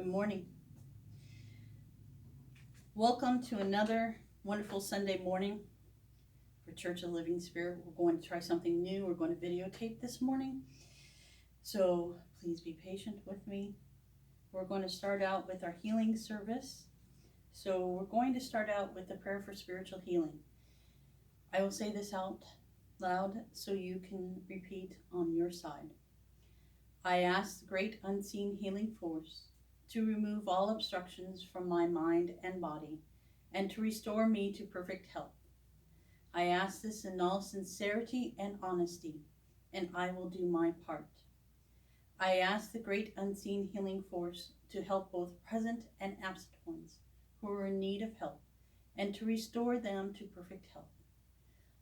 Good morning. Welcome to another wonderful Sunday morning for Church of the Living Spirit. We're going to try something new. We're going to videotape this morning. So please be patient with me. We're going to start out with our healing service. So we're going to start out with the prayer for spiritual healing. I will say this out loud so you can repeat on your side. I ask the great unseen healing force to remove all obstructions from my mind and body and to restore me to perfect health. I ask this in all sincerity and honesty, and I will do my part. I ask the great unseen healing force to help both present and absent ones who are in need of help and to restore them to perfect health.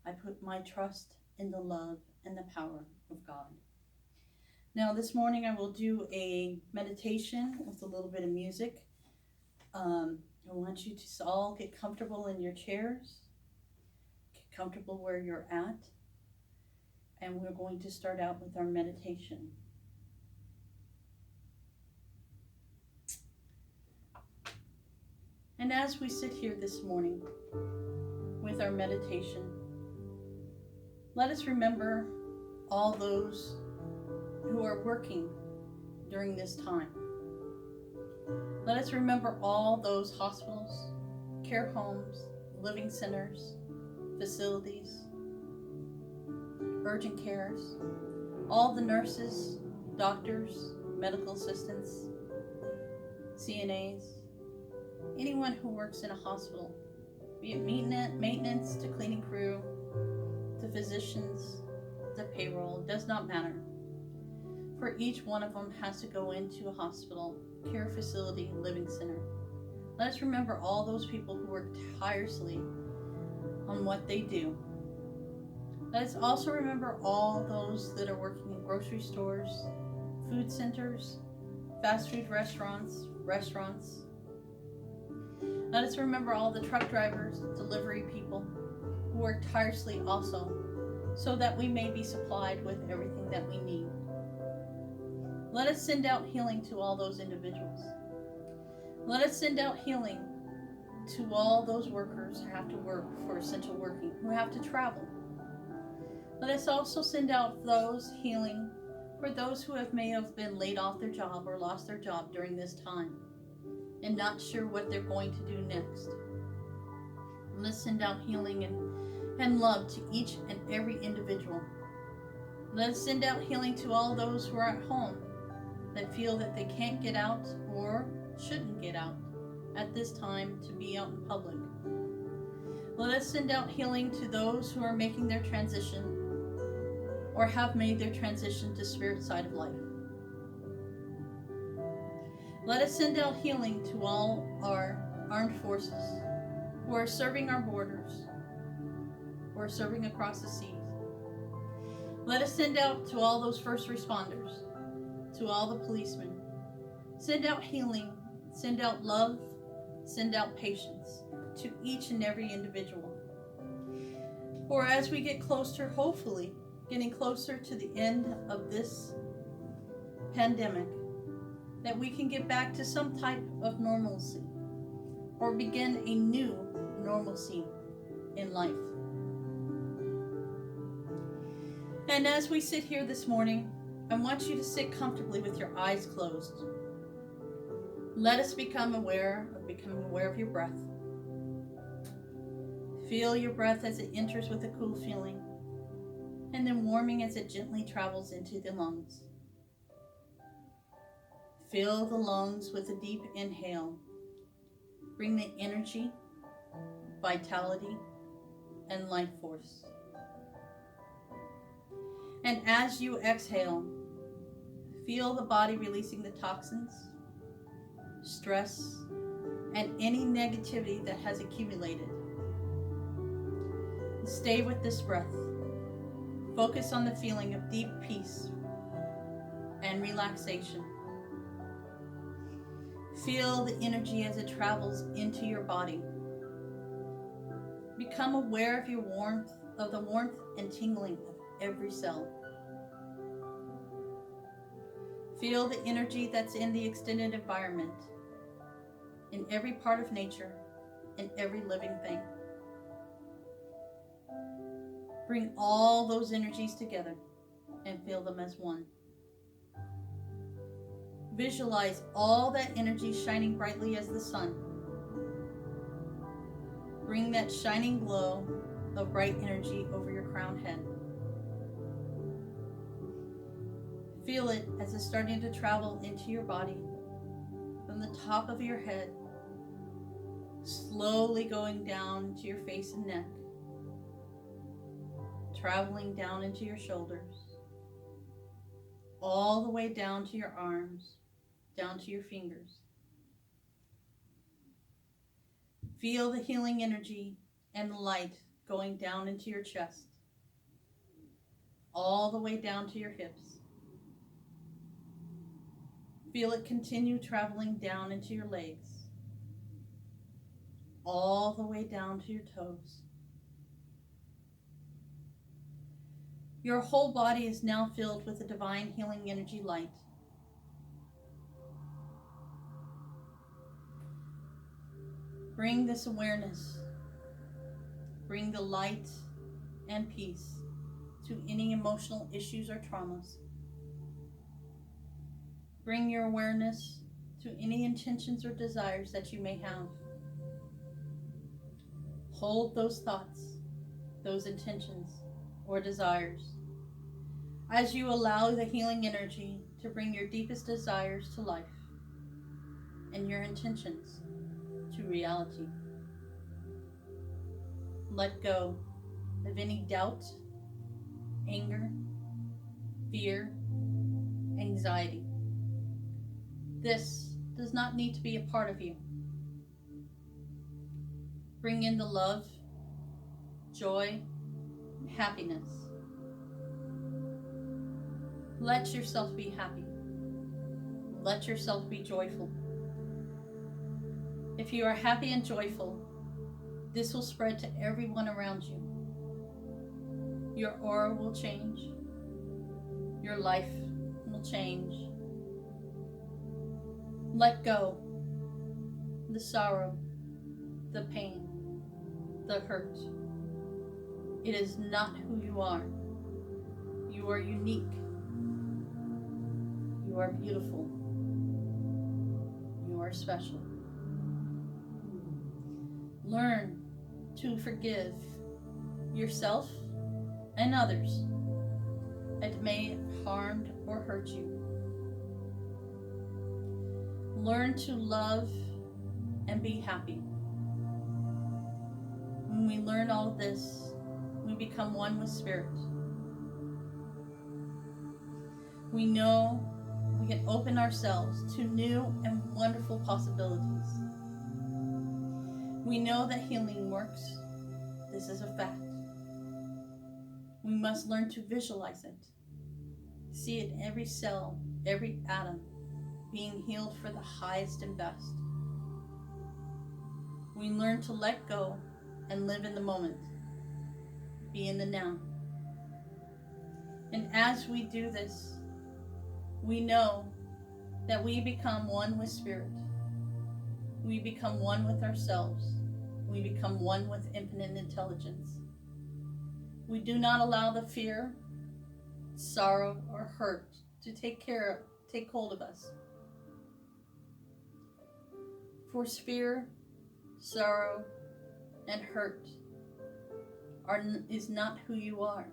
I put my trust in the love and the power of God. Now this morning I will do a meditation with a little bit of music. I want you to all get comfortable in your chairs, get comfortable where you're at, and we're going to start out with our meditation. And as we sit here this morning with our meditation, let us remember all those who are working during this time. Let us remember all those hospitals, care homes, living centers, facilities, urgent cares, all the nurses, doctors, medical assistants, CNAs, anyone who works in a hospital, be it maintenance to cleaning crew, to physicians, to payroll, does not matter. For each one of them has to go into a hospital, care facility, living center. Let us remember all those people who work tirelessly on what they do. Let us also remember all those that are working in grocery stores, food centers, fast food restaurants. Let us remember all the truck drivers, delivery people who work tirelessly also, so that we may be supplied with everything that we need. Let us send out healing to all those individuals. Let us send out healing to all those workers who have to work for essential working, who have to travel. Let us also send out those healing for those who may have been laid off their job or lost their job during this time and not sure what they're going to do next. Let us send out healing and love to each and every individual. Let us send out healing to all those who are at home that feel that they can't get out or shouldn't get out at this time to be out in public. Let us send out healing to those who are making their transition or have made their transition to spirit side of life. Let us send out healing to all our armed forces who are serving our borders, who are serving across the seas. Let us send out to all those first responders, to all the policemen. Send out healing, send out love, send out patience to each and every individual. For as we get closer, hopefully, getting closer to the end of this pandemic, that we can get back to some type of normalcy or begin a new normalcy in life. And as we sit here this morning, I want you to sit comfortably with your eyes closed. Let us become aware of your breath. Feel your breath as it enters with a cool feeling, and then warming as it gently travels into the lungs. Fill the lungs with a deep inhale. Bring the energy, vitality, and life force. And as you exhale, feel the body releasing the toxins, stress, and any negativity that has accumulated. Stay with this breath. Focus on the feeling of deep peace and relaxation. Feel the energy as it travels into your body. Become aware of the warmth and tingling of every cell. Feel the energy that's in the extended environment, in every part of nature, in every living thing. Bring all those energies together and feel them as one. Visualize all that energy shining brightly as the sun. Bring that shining glow of bright energy over your crowned head. Feel it as it's starting to travel into your body from the top of your head, slowly going down to your face and neck, traveling down into your shoulders, all the way down to your arms, down to your fingers. Feel the healing energy and the light going down into your chest, all the way down to your hips. Feel it continue traveling down into your legs, all the way down to your toes. Your whole body is now filled with the divine healing energy light. Bring this awareness, bring the light and peace to any emotional issues or traumas. Bring your awareness to any intentions or desires that you may have. Hold those thoughts, those intentions or desires, as you allow the healing energy to bring your deepest desires to life and your intentions to reality. Let go of any doubt, anger, fear, anxiety. This does not need to be a part of you. Bring in the love, joy, and happiness. Let yourself be happy. Let yourself be joyful. If you are happy and joyful, this will spread to everyone around you. Your aura will change. Your life will change. Let go the sorrow, the pain, the hurt. It is not who you are. You are unique. You are beautiful. You are special. Learn to forgive yourself and others that may have harmed or hurt you. Learn to love and be happy. When we learn all of this, we become one with Spirit. We know we can open ourselves to new and wonderful possibilities. We know that healing works. This is a fact. We must learn to visualize it. See it in every cell, every atom, being healed for the highest and best. We learn to let go and live in the moment. Be in the now. And as we do this, we know that we become one with Spirit. We become one with ourselves. We become one with infinite intelligence. We do not allow the fear, sorrow, or hurt to take hold of us. For fear, sorrow, and hurt is not who you are.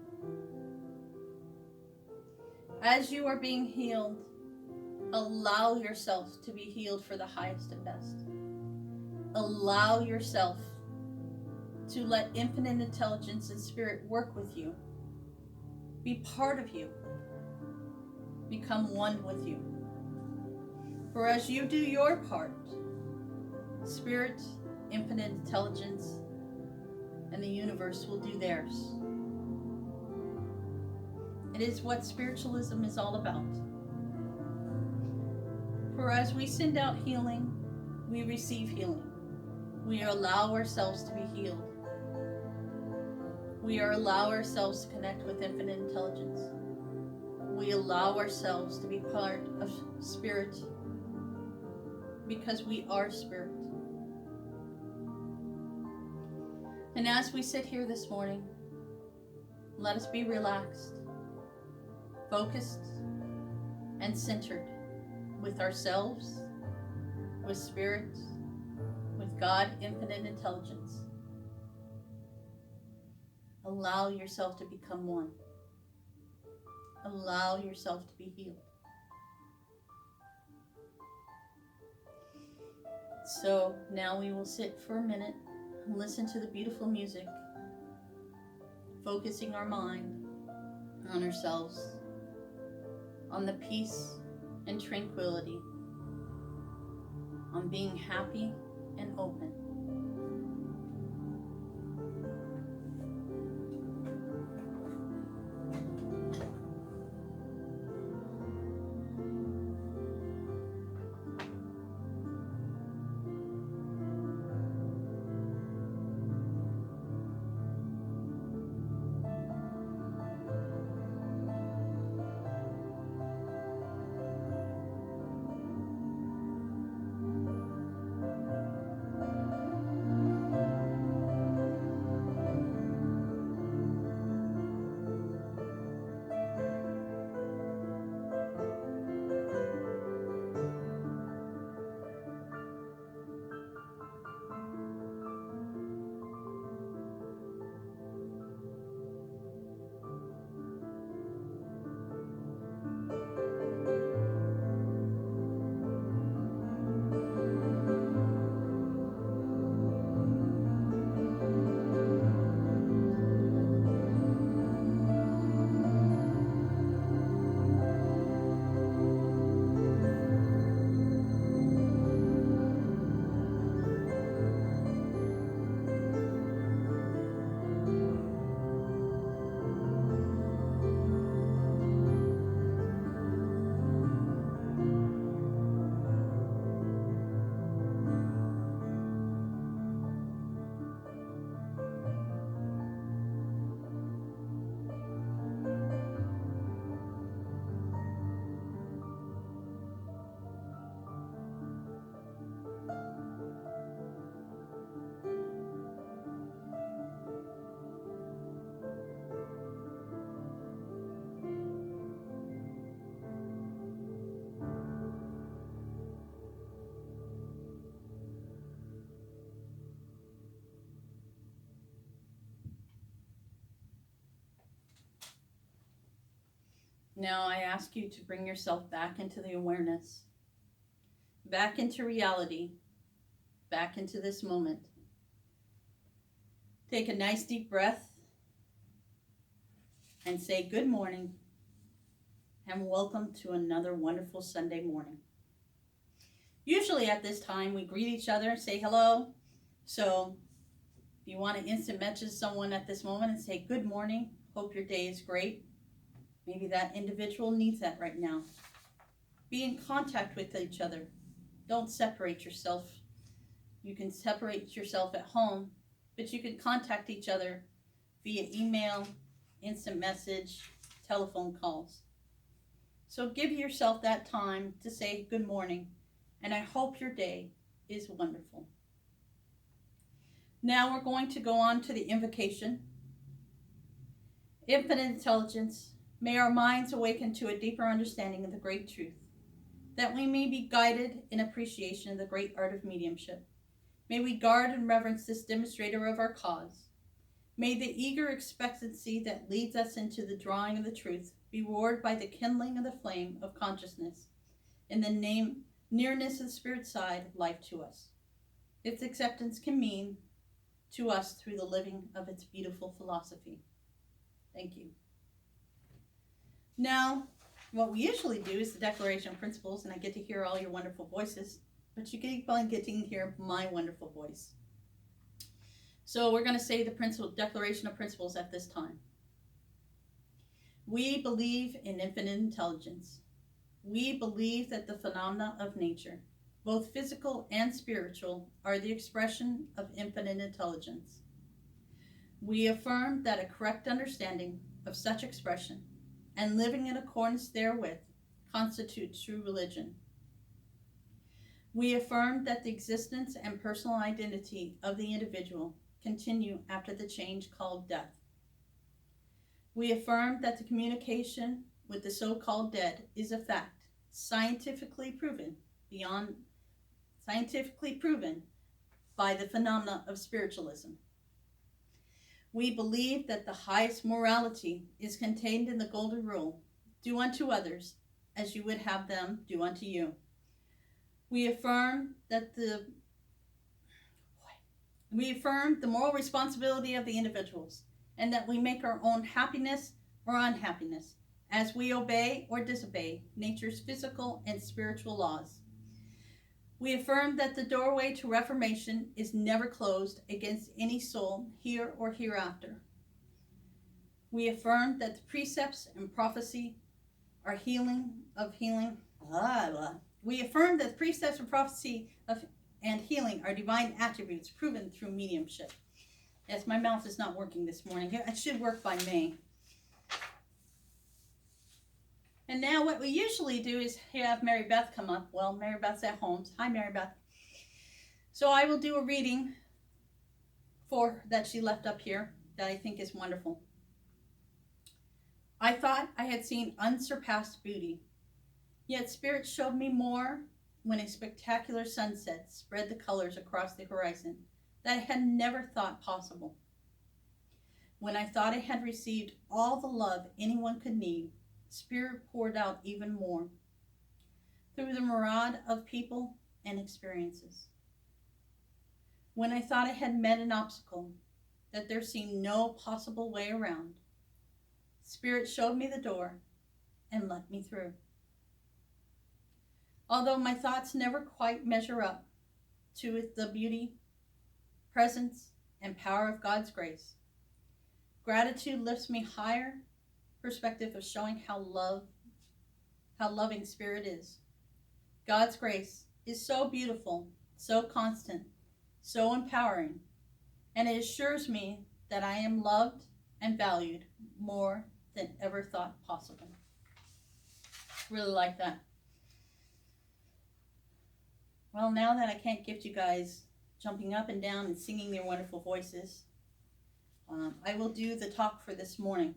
As you are being healed, allow yourself to be healed for the highest and best. Allow yourself to let infinite intelligence and Spirit work with you. Be part of you. Become one with you. For as you do your part, Spirit, infinite intelligence, and the universe will do theirs. It is what spiritualism is all about. For as we send out healing, we receive healing. We allow ourselves to be healed. We allow ourselves to connect with infinite intelligence. We allow ourselves to be part of spirit because we are spirit. And as we sit here this morning, let us be relaxed, focused, and centered with ourselves, with spirit, with God, infinite intelligence. Allow yourself to become one. Allow yourself to be healed. So now we will sit for a minute and listen to the beautiful music, focusing our mind on ourselves, on the peace and tranquility, on being happy and open. Now I ask you to bring yourself back into the awareness, back into reality, back into this moment. Take a nice deep breath and say good morning and welcome to another wonderful Sunday morning. Usually at this time we greet each other and say hello. So if you want to instant message someone at this moment and say good morning, hope your day is great. Maybe that individual needs that right now. Be in contact with each other. Don't separate yourself. You can separate yourself at home, but you can contact each other via email, instant message, telephone calls. So give yourself that time to say good morning, and I hope your day is wonderful. Now we're going to go on to the invocation. Infinite intelligence, may our minds awaken to a deeper understanding of the great truth, that we may be guided in appreciation of the great art of mediumship. May we guard and reverence this demonstrator of our cause. May the eager expectancy that leads us into the drawing of the truth be roared by the kindling of the flame of consciousness in the nearness of the spirit side of life to us. Its acceptance can mean to us through the living of its beautiful philosophy. Thank you. Now, what we usually do is the declaration of principles, and I get to hear all your wonderful voices, but you keep on getting to hear my wonderful voice. So we're going to say the declaration of principles at this time. We believe in infinite intelligence. We believe that the phenomena of nature, both physical and spiritual, are the expression of infinite intelligence. We affirm that a correct understanding of such expression and living in accordance therewith constitutes true religion. We affirm that the existence and personal identity of the individual continue after the change called death. We affirm that the communication with the so-called dead is a fact, scientifically proven by the phenomena of spiritualism. We believe that the highest morality is contained in the golden rule, do unto others as you would have them do unto you. We affirm the moral responsibility of the individuals, and that we make our own happiness or unhappiness as we obey or disobey nature's physical and spiritual laws. We affirm that the doorway to reformation is never closed against any soul here or hereafter. We affirm that the precepts and prophecy are healing. We affirm that the precepts of prophecy and healing are divine attributes proven through mediumship. Yes, my mouth is not working this morning. It should work by May. And now what we usually do is have Mary Beth come up. Well, Mary Beth's at home. Hi, Mary Beth. So I will do a reading that she left up here that I think is wonderful. I thought I had seen unsurpassed beauty, yet Spirit showed me more when a spectacular sunset spread the colors across the horizon that I had never thought possible. When I thought I had received all the love anyone could need, Spirit poured out even more through the myriad of people and experiences. When I thought I had met an obstacle, that there seemed no possible way around, Spirit showed me the door and let me through. Although my thoughts never quite measure up to the beauty, presence, and power of God's grace, gratitude lifts me higher perspective of showing how loving Spirit is. God's grace is so beautiful, so constant, so empowering, and it assures me that I am loved and valued more than ever thought possible. Really like that. Well, now that I can't gift you guys jumping up and down and singing their wonderful voices, I will do the talk for this morning.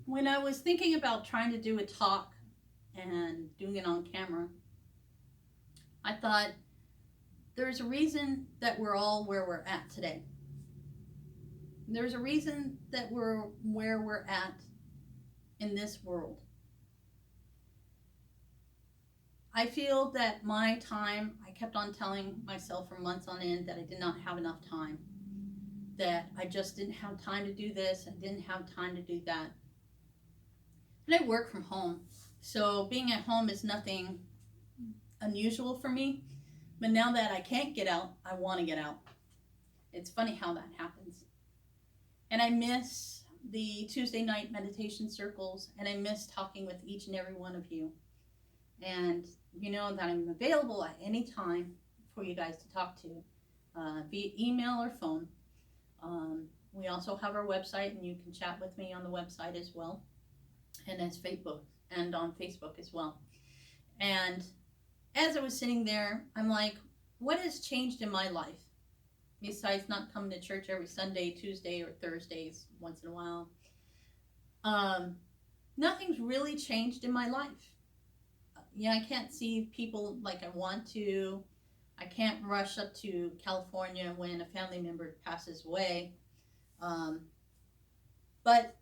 When I was thinking about trying to do a talk and doing it on camera, I thought there's a reason that we're all where we're at today. There's a reason that we're where we're at in this world. I feel that my time, I kept on telling myself for months on end that I did not have enough time, that I just didn't have time to do this, I didn't have time to do that. And I work from home, so being at home is nothing unusual for me, but now that I can't get out, I want to get out. It's funny how that happens. And I miss the Tuesday night meditation circles, and I miss talking with each and every one of you. And you know that I'm available at any time for you guys to talk to, via email or phone. We also have our website, and you can chat with me on the website as well, and as Facebook, and on Facebook as well. And as I was sitting there, I'm like, what has changed in my life? Besides not coming to church every Sunday, Tuesday, or Thursdays once in a while. Nothing's really changed in my life. Yeah, I can't see people like I want to. I can't rush up to California when a family member passes away. But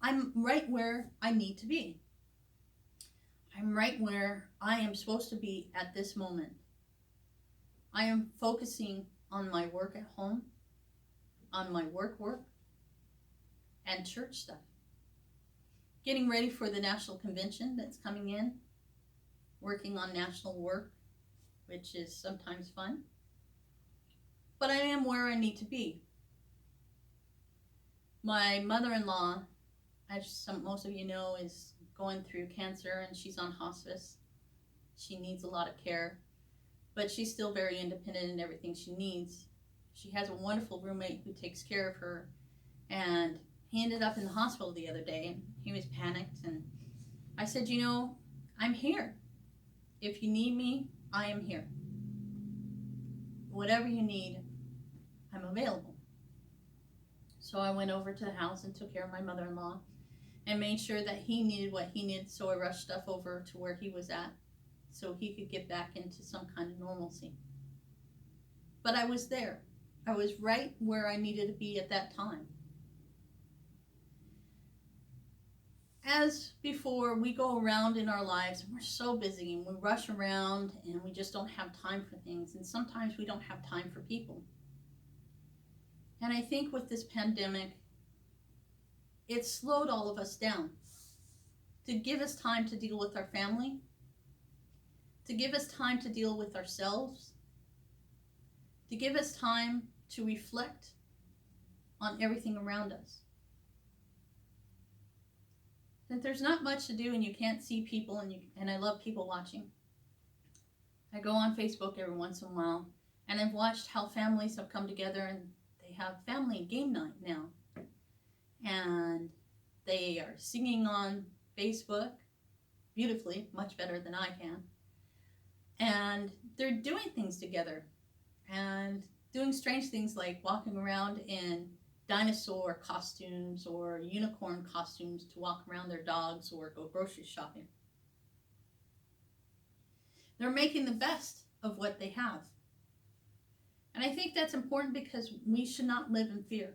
I'm right where I need to be. I'm right where I am supposed to be at this moment. I am focusing on my work at home, on my work, and church stuff. Getting ready for the national convention that's coming in, working on national work, which is sometimes fun. But I am where I need to be. My mother-in-law, as most of you know, is going through cancer, and she's on hospice. She needs a lot of care, but she's still very independent in everything she needs. She has a wonderful roommate who takes care of her, and he ended up in the hospital the other day, and he was panicked, and I said, you know, I'm here. If you need me, I am here. Whatever you need, I'm available. So I went over to the house and took care of my mother-in-law and made sure that he needed what he needed, so I rushed stuff over to where he was at so he could get back into some kind of normalcy. But I was there. I was right where I needed to be at that time. As before, we go around in our lives and we're so busy and we rush around and we just don't have time for things, and sometimes we don't have time for people. And I think with this pandemic, it slowed all of us down to give us time to deal with our family, to give us time to deal with ourselves, to give us time to reflect on everything around us. That there's not much to do and you can't see people, and I love people watching. I go on Facebook every once in a while, and I've watched how families have come together and they have family game night now. And they are singing on Facebook beautifully, much better than I can. And they're doing things together and doing strange things like walking around in dinosaur costumes or unicorn costumes to walk around their dogs or go grocery shopping. They're making the best of what they have. And I think that's important because we should not live in fear.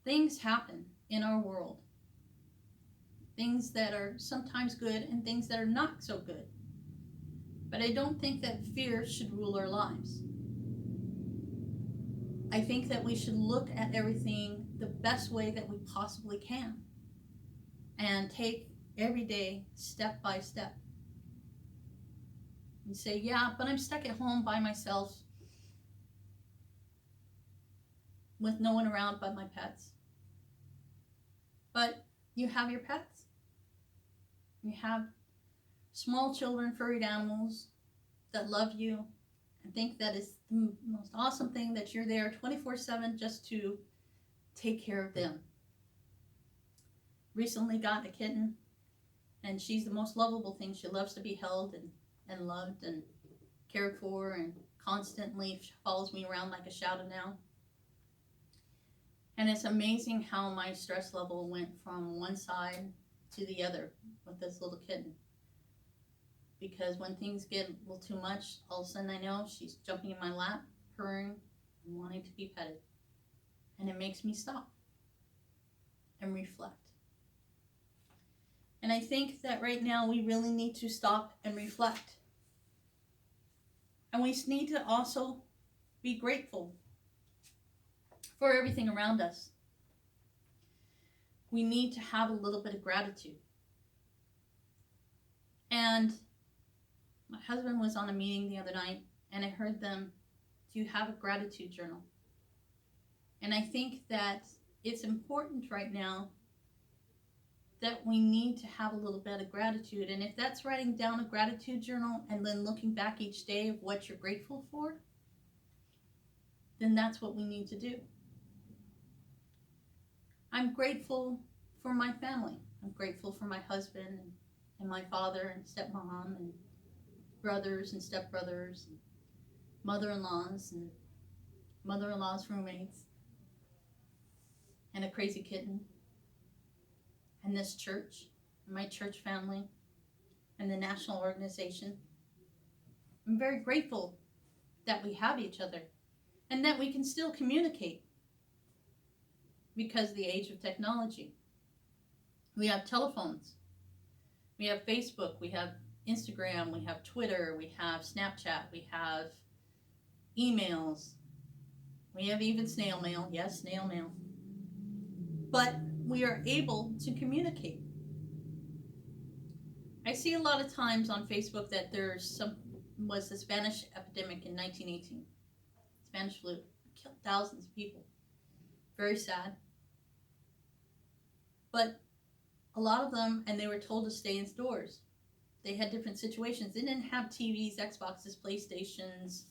Things happen in our world. Things that are sometimes good and things that are not so good. But I don't think that fear should rule our lives. I think that we should look at everything the best way that we possibly can and take every day step by step. And say, yeah, but I'm stuck at home by myself with no one around but my pets. But you have your pets. You have small children, furry animals that love you and think that is the most awesome thing that you're there 24/7 just to take care of them. Recently got a kitten, and she's the most lovable thing. She loves to be held and loved and cared for, and constantly follows me around like a shadow now. And it's amazing how my stress level went from one side to the other with this little kitten. Because when things get a little too much, all of a sudden I know she's jumping in my lap, purring, and wanting to be petted. And it makes me stop and reflect. And I think that right now we really need to stop and reflect. And we need to also be grateful for everything around us. We need to have a little bit of gratitude. And my husband was on a meeting the other night, and I heard them, do you have a gratitude journal? And I think that it's important right now that we need to have a little bit of gratitude. And if that's writing down a gratitude journal and then looking back each day of what you're grateful for, then that's what we need to do. I'm grateful for my family. I'm grateful for my husband and my father and stepmom and brothers and stepbrothers and mother-in-laws and mother-in-law's roommates and a crazy kitten and this church and my church family and the national organization. I'm very grateful that we have each other and that we can still communicate because of the age of technology. We have telephones, we have Facebook, we have Instagram, we have Twitter, we have Snapchat, we have emails, we have even snail mail. Yes, snail mail. But we are able to communicate. I see a lot of times on Facebook that was the Spanish epidemic in 1918. Spanish flu killed thousands of people. Very sad. But a lot of them, and they were told to stay indoors. They had different situations. They didn't have TVs, Xboxes, PlayStations,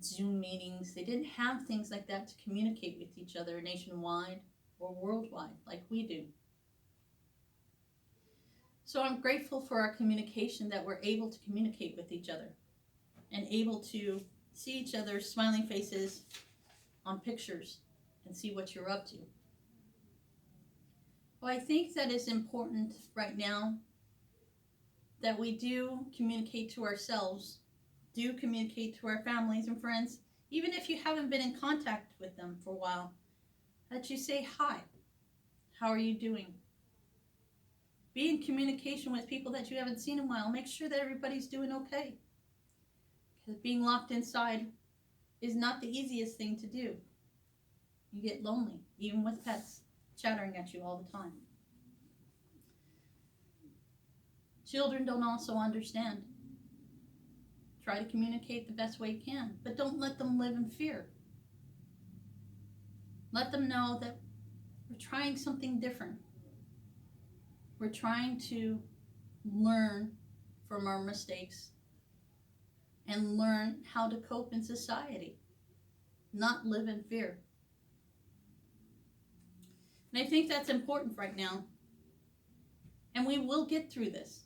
Zoom meetings. They didn't have things like that to communicate with each other nationwide or worldwide like we do. So I'm grateful for our communication, that we're able to communicate with each other and able to see each other's smiling faces on pictures and see what you're up to. Well, I think that it's important right now that we do communicate to ourselves, do communicate to our families and friends, even if you haven't been in contact with them for a while, that you say hi. How are you doing? Be in communication with people that you haven't seen in a while. Make sure that everybody's doing okay. Because being locked inside is not the easiest thing to do. You get lonely, even with pets chattering at you all the time. Children don't also understand. Try to communicate the best way you can, but don't let them live in fear. Let them know that we're trying something different. We're trying to learn from our mistakes and learn how to cope in society, not live in fear. And I think that's important right now. And we will get through this.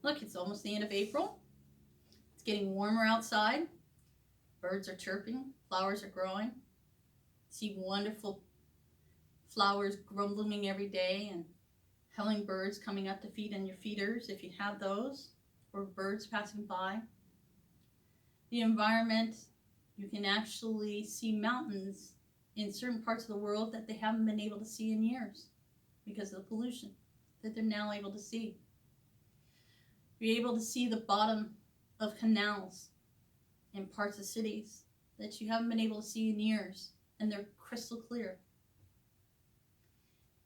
Look, it's almost the end of April. It's getting warmer outside. Birds are chirping. Flowers are growing. See wonderful flowers blooming every day, and hummingbirds coming up to feed on your feeders if you have those, or birds passing by. The environment, you can actually see mountains in certain parts of the world that they haven't been able to see in years because of the pollution that they're now able to see. Be able to see the bottom of canals in parts of cities that you haven't been able to see in years, and they're crystal clear.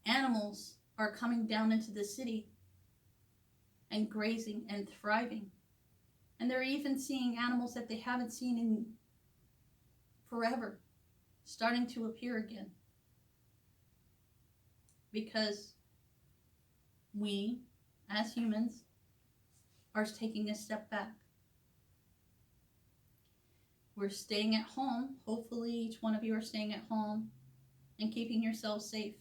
Animals are coming down into the city and grazing and thriving. And they're even seeing animals that they haven't seen in forever starting to appear again. Because we, as humans, are taking a step back. We're staying at home. Hopefully each one of you are staying at home and keeping yourselves safe.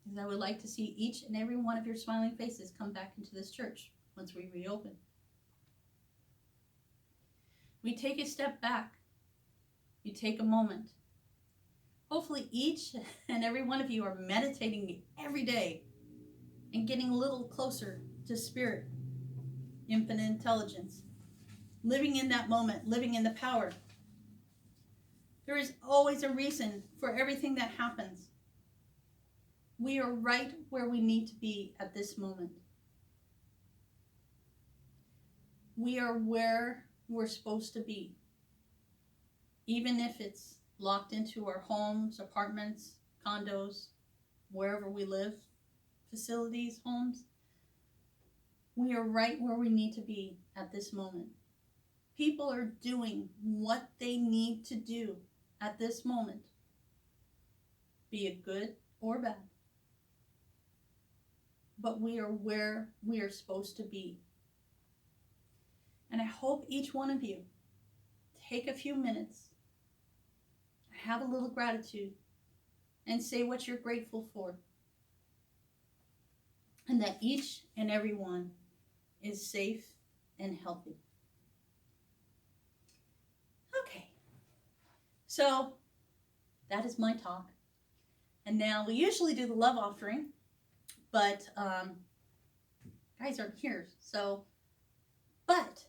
Because I would like to see each and every one of your smiling faces come back into this church once we reopen. We take a step back. You take a moment. Hopefully each and every one of you are meditating every day and getting a little closer to Spirit, infinite intelligence, living in that moment, living in the power. There is always a reason for everything that happens. We are right where we need to be at this moment. We are where we're supposed to be. Even if it's locked into our homes, apartments, condos, wherever we live, facilities, homes, we are right where we need to be at this moment. People are doing what they need to do at this moment, be it good or bad. But we are where we are supposed to be. And I hope each one of you take a few minutes, have a little gratitude, and say what you're grateful for. And that each and every one is safe and healthy. Okay, so that is my talk. And now we usually do the love offering, but guys aren't here. But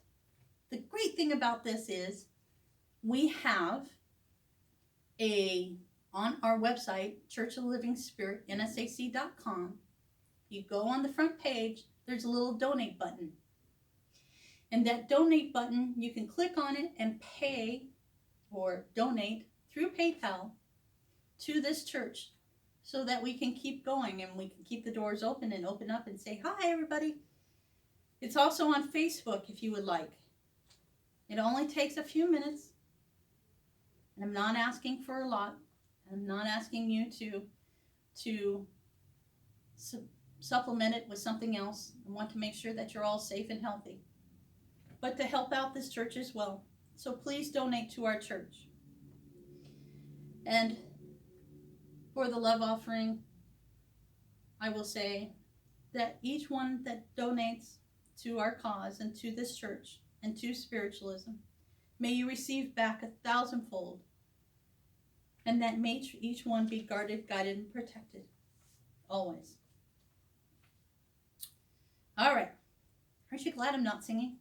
the great thing about this is we have on our website, Church of the Living Spirit, NSAC.com. You go on the front page, there's a little donate button. And that donate button, you can click on it and pay or donate through PayPal to this church so that we can keep going and we can keep the doors open and open up and say, hi, everybody. It's also on Facebook if you would like. It only takes a few minutes. And I'm not asking for a lot. I'm not asking you to supplement it with something else. I want to make sure that you're all safe and healthy. But to help out this church as well. So please donate to our church. And for the love offering, I will say that each one that donates to our cause and to this church and to spiritualism, may you receive back 1,000-fold, and that may each one be guarded, guided, and protected always. All right. Aren't you glad I'm not singing?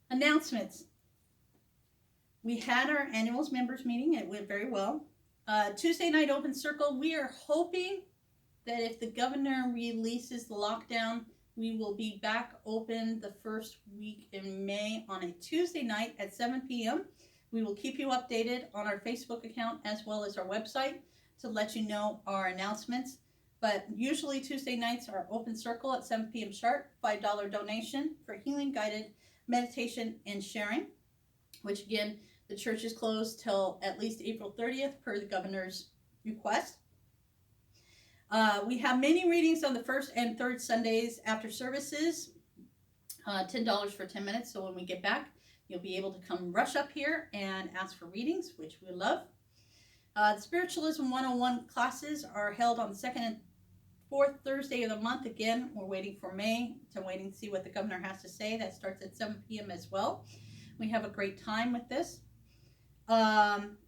Announcements. We had our annual members meeting. It went very well. Tuesday night open circle. We are hoping that if the governor releases the lockdown, we will be back open the first week in May on a Tuesday night at 7 p.m. We will keep you updated on our Facebook account as well as our website to let you know our announcements. But usually Tuesday nights are open circle at 7 p.m. sharp, $5 donation for healing, guided meditation, and sharing, which again, the church is closed till at least April 30th per the governor's request. We have many readings on the first and third Sundays after services, $10 for 10 minutes. So when we get back, you'll be able to come rush up here and ask for readings, which we love. The Spiritualism 101 classes are held on the second and fourth Thursday of the month. Again, we're waiting for May to see what the governor has to say. That starts at 7 p.m. as well. We have a great time with this.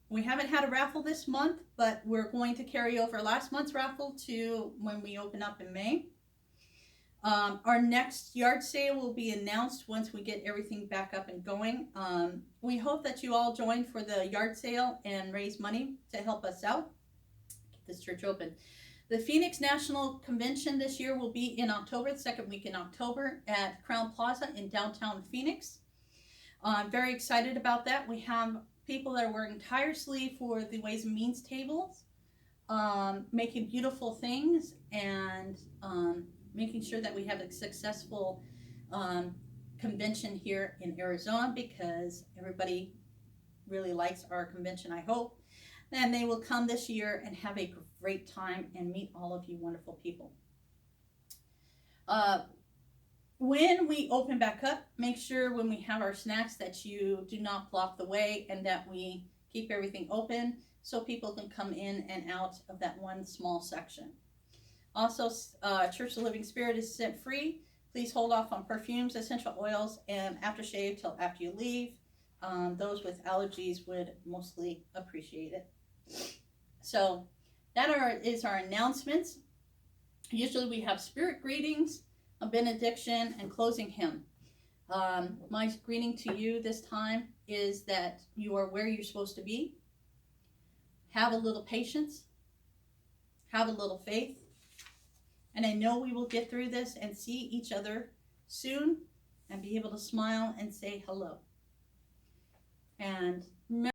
We haven't had a raffle this month, but we're going to carry over last month's raffle to when we open up in May. Our next yard sale will be announced once we get everything back up and going. We hope that you all join for the yard sale and raise money to help us out, get this church open. The Phoenix National Convention this year will be in October, the second week in October at Crown Plaza in downtown Phoenix. I'm very excited about that. We have people that are working tirelessly for the Ways and Means tables, making beautiful things and making sure that we have a successful convention here in Arizona, because everybody really likes our convention, I hope. And they will come this year and have a great time and meet all of you wonderful people. When we open back up, make sure when we have our snacks that you do not block the way and that we keep everything open so people can come in and out of that one small section. Also, Church of the Living Spirit is scent free. Please hold off on perfumes, essential oils, and aftershave till after you leave. Those with allergies would mostly appreciate it. So that is our announcements. Usually we have spirit greetings, a benediction, and closing hymn. My greeting to you this time is that you are where you're supposed to be. Have a little patience. Have a little faith. And I know we will get through this and see each other soon and be able to smile and say hello. And remember,